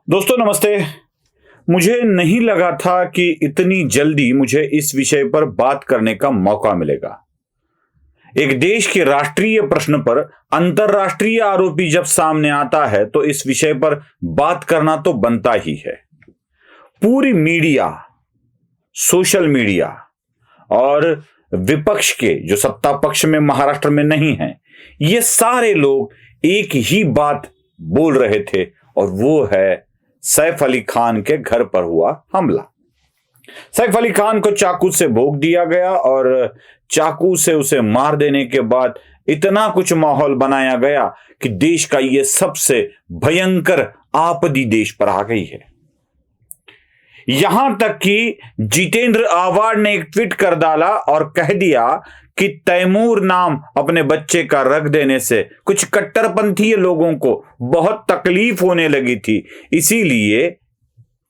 दोस्तों नमस्ते। मुझे नहीं लगा था कि इतनी जल्दी मुझे इस विषय पर बात करने का मौका मिलेगा। एक देश के राष्ट्रीय प्रश्न पर अंतर्राष्ट्रीय आरोपी जब सामने आता है तो इस विषय पर बात करना तो बनता ही है। पूरी मीडिया, सोशल मीडिया और विपक्ष के जो सत्ता पक्ष में महाराष्ट्र में नहीं है, ये सारे लोग एक ही बात बोल रहे थे और वो है सैफ अली खान के घर पर हुआ हमला। सैफ अली खान को चाकू से भोग दिया गया और चाकू से उसे मार देने के बाद इतना कुछ माहौल बनाया गया कि देश का यह सबसे भयंकर आपदी देश पर आ गई है। यहां तक कि जितेंद्र आवाड ने एक ट्वीट कर डाला और कह दिया कि तैमूर नाम अपने बच्चे का रख देने से कुछ कट्टरपंथी लोगों को बहुत तकलीफ होने लगी थी, इसीलिए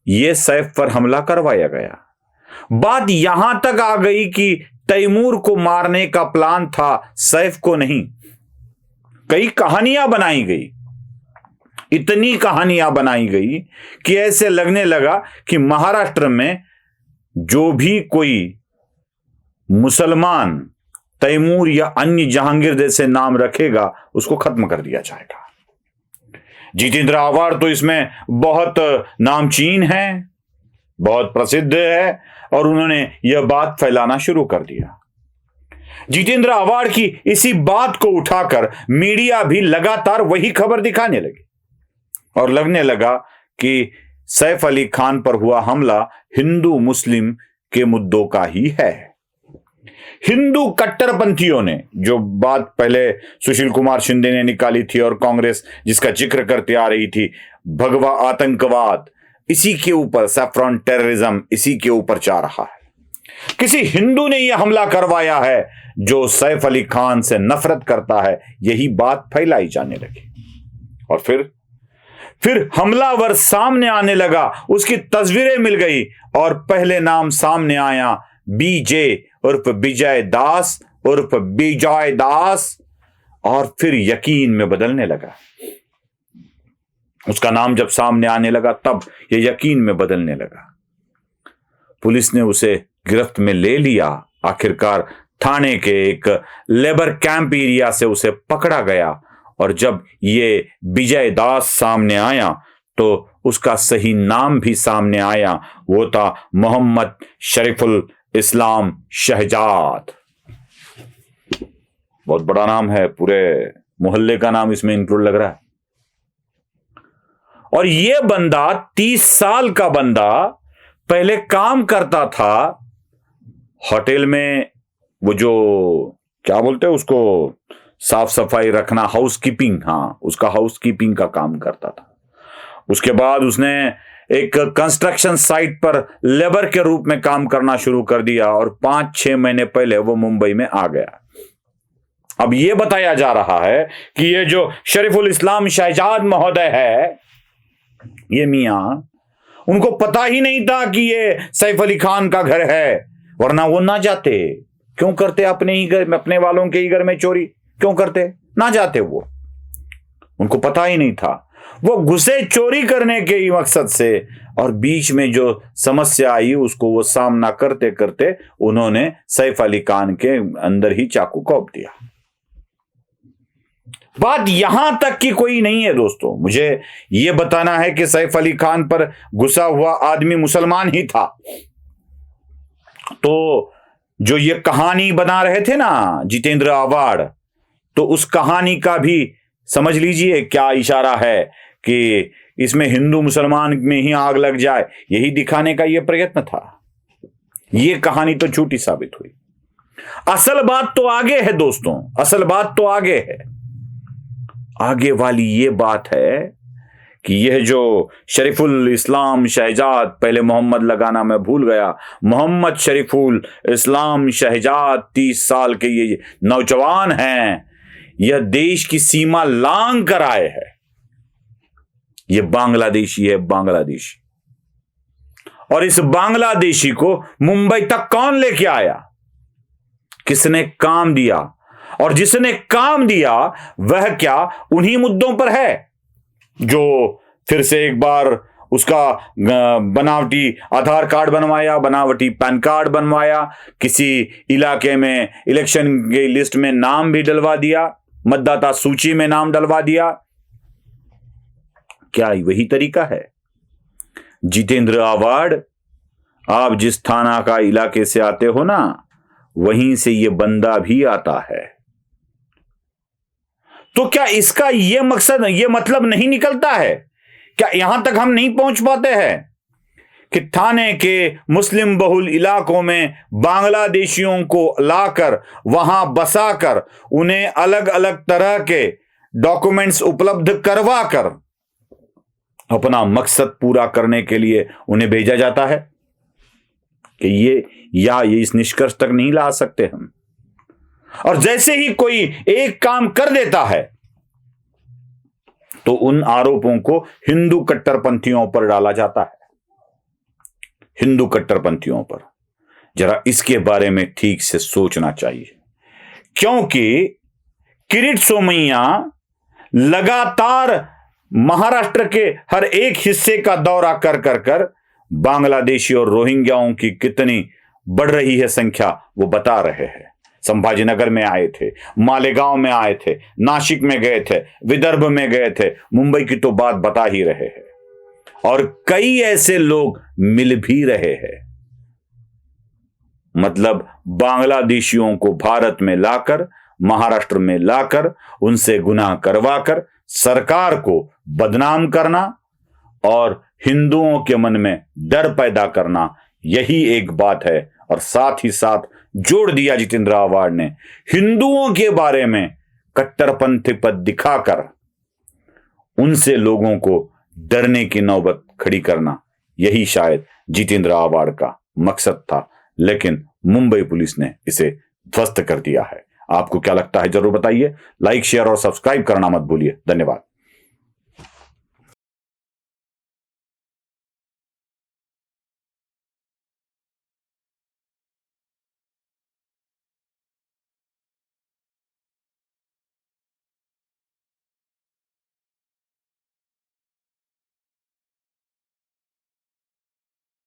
यह सैफ पर हमला करवाया गया। बात यहां तक आ गई कि तैमूर को मारने का प्लान था, सैफ को नहीं। कई कहानियां बनाई गई, इतनी कहानियां बनाई गई कि ऐसे लगने लगा कि महाराष्ट्र में जो भी कोई मुसलमान तैमूर या अन्य जहांगीर जैसे नाम रखेगा उसको खत्म कर दिया जाएगा। जितेंद्र आवाड तो इसमें बहुत नामचीन है, बहुत प्रसिद्ध है और उन्होंने यह बात फैलाना शुरू कर दिया। जितेंद्र आवाड की इसी बात को उठाकर मीडिया भी लगातार वही खबर दिखाने लगी और लगने लगा कि सैफ अली खान पर हुआ हमला हिंदू मुस्लिम के मुद्दों का ही है। हिंदू कट्टरपंथियों ने जो बात पहले सुशील कुमार शिंदे ने निकाली थी और कांग्रेस जिसका जिक्र करते आ रही थी, भगवा आतंकवाद, इसी के ऊपर सैफ्रॉन टेररिज्म इसी के ऊपर जा रहा है। किसी हिंदू ने यह हमला करवाया है जो सैफ अली खान से नफरत करता है, यही बात फैलाई जाने लगी। और फिर हमलावर सामने आने लगा, उसकी तस्वीरें मिल गई और पहले नाम सामने आया बीजे उर्फ विजय दास उर्फ विजय दास और फिर यकीन में बदलने लगा। उसका नाम जब सामने आने लगा तब यह यकीन में बदलने लगा। पुलिस ने उसे गिरफ्त में ले लिया। आखिरकार थाने के एक लेबर कैंप एरिया से उसे पकड़ा गया और जब ये विजय दास सामने आया तो उसका सही नाम भी सामने आया। वो था मोहम्मद शरीफुल इस्लाम शहजाद। बहुत बड़ा नाम है, पूरे मोहल्ले का नाम इसमें इंक्लूड लग रहा है। और ये बंदा 30 साल का बंदा पहले काम करता था होटल में, वो जो क्या बोलते हैं उसको, साफ सफाई रखना, हाउसकीपिंग, हाँ उसका हाउसकीपिंग का काम करता था। उसके बाद उसने एक कंस्ट्रक्शन साइट पर लेबर के रूप में काम करना शुरू कर दिया और 5-6 महीने पहले वो मुंबई में आ गया। अब यह बताया जा रहा है कि ये जो शरीफुल इस्लाम शहजाद महोदय है, ये मियां, उनको पता ही नहीं था कि ये सैफ अली खान का घर है, वरना वो ना जाते। क्यों करते अपने ही घर में, अपने वालों के ही घर में चोरी क्यों करते? ना जाते वो, उनको पता ही नहीं था। वो घुसे चोरी करने के ही मकसद से और बीच में जो समस्या आई उसको वो सामना करते करते उन्होंने सैफ अली खान के अंदर ही चाकू घोंप दिया। बात यहां तक की कोई नहीं है दोस्तों, मुझे यह बताना है कि सैफ अली खान पर गुस्सा हुआ आदमी मुसलमान ही था। तो जो ये कहानी बना रहे थे ना जितेंद्र आवाड, तो उस कहानी का भी समझ लीजिए क्या इशारा है कि इसमें हिंदू मुसलमान में ही आग लग जाए, यही दिखाने का यह प्रयत्न था। यह कहानी तो झूठी साबित हुई। असल बात तो आगे है दोस्तों, असल बात तो आगे है। आगे वाली यह बात है कि यह जो शरीफुल इस्लाम शहजाद, पहले मोहम्मद लगाना मैं भूल गया, मोहम्मद शरीफुल इस्लाम शहजाद 30 साल के ये नौजवान हैं, यह देश की सीमा लांघ कर आए हैं। यह बांग्लादेशी है, बांग्लादेशी। और इस बांग्लादेशी को मुंबई तक कौन लेके आया? किसने काम दिया? और जिसने काम दिया वह क्या उन्हीं मुद्दों पर है जो फिर से एक बार उसका बनावटी आधार कार्ड बनवाया, बनावटी पैन कार्ड बनवाया, किसी इलाके में इलेक्शन के लिस्ट में नाम भी डलवा दिया, मतदाता सूची में नाम डलवा दिया। क्या वही तरीका है? जितेंद्र आवाड़, आप जिस थाना का इलाके से आते हो ना, वहीं से ये बंदा भी आता है। तो क्या इसका ये मकसद, ये मतलब नहीं निकलता है? क्या यहां तक हम नहीं पहुंच पाते हैं कि थाने के मुस्लिम बहुल इलाकों में बांग्लादेशियों को लाकर वहां बसाकर उन्हें अलग अलग तरह के डॉक्यूमेंट्स उपलब्ध करवाकर अपना मकसद पूरा करने के लिए उन्हें भेजा जाता है? कि ये इस निष्कर्ष तक नहीं ला सकते हम। और जैसे ही कोई एक काम कर देता है तो उन आरोपों को हिंदू कट्टरपंथियों पर डाला जाता है। हिंदू कट्टरपंथियों पर जरा इसके बारे में ठीक से सोचना चाहिए, क्योंकि किरीट सोमैया लगातार महाराष्ट्र के हर एक हिस्से का दौरा कर बांग्लादेशी और रोहिंग्याओं की कितनी बढ़ रही है संख्या वो बता रहे हैं। संभाजीनगर में आए थे, मालेगांव में आए थे, नासिक में गए थे, विदर्भ में गए थे, मुंबई की तो बात बता ही रहे हैं, और कई ऐसे लोग मिल भी रहे हैं। मतलब बांग्लादेशियों को भारत में लाकर, महाराष्ट्र में लाकर उनसे गुनाह करवाकर सरकार को बदनाम करना और हिंदुओं के मन में डर पैदा करना, यही एक बात है। और साथ ही साथ जोड़ दिया जितेंद्र आवाड़ ने, हिंदुओं के बारे में कट्टरपंथी पद दिखाकर उनसे लोगों को डरने की नौबत खड़ी करना, यही शायद जितेंद्र आवाड़ का मकसद था। लेकिन मुंबई पुलिस ने इसे ध्वस्त कर दिया है। आपको क्या लगता है जरूर बताइए। लाइक, शेयर और सब्सक्राइब करना मत भूलिए। धन्यवाद।